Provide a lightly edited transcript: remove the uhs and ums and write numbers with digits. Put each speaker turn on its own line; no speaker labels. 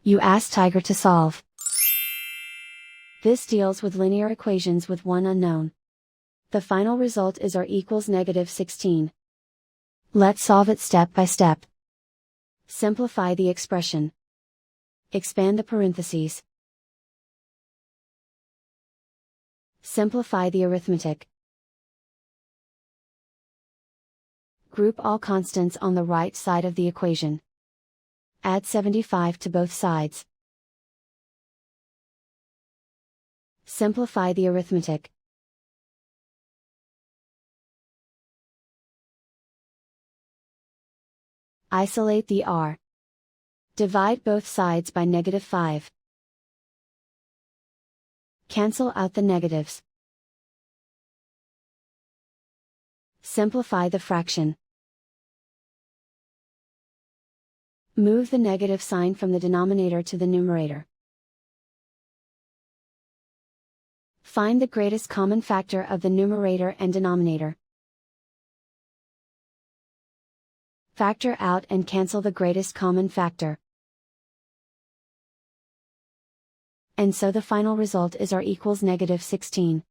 You ask Tiger to solve. This deals with linear equations with one unknown. The final result is r equals -16. Let's solve it step by step. Simplify the expression. Expand the parentheses. Simplify the arithmetic. Group all constants on the right side of the equation. Add 75 to both sides. Simplify the arithmetic. Isolate the r. Divide both sides by -5. Cancel out the negatives. Simplify the fraction. Move the negative sign from the denominator to the numerator. Find the greatest common factor of the numerator and denominator. Factor out and cancel the greatest common factor. And so the final result is r equals -16.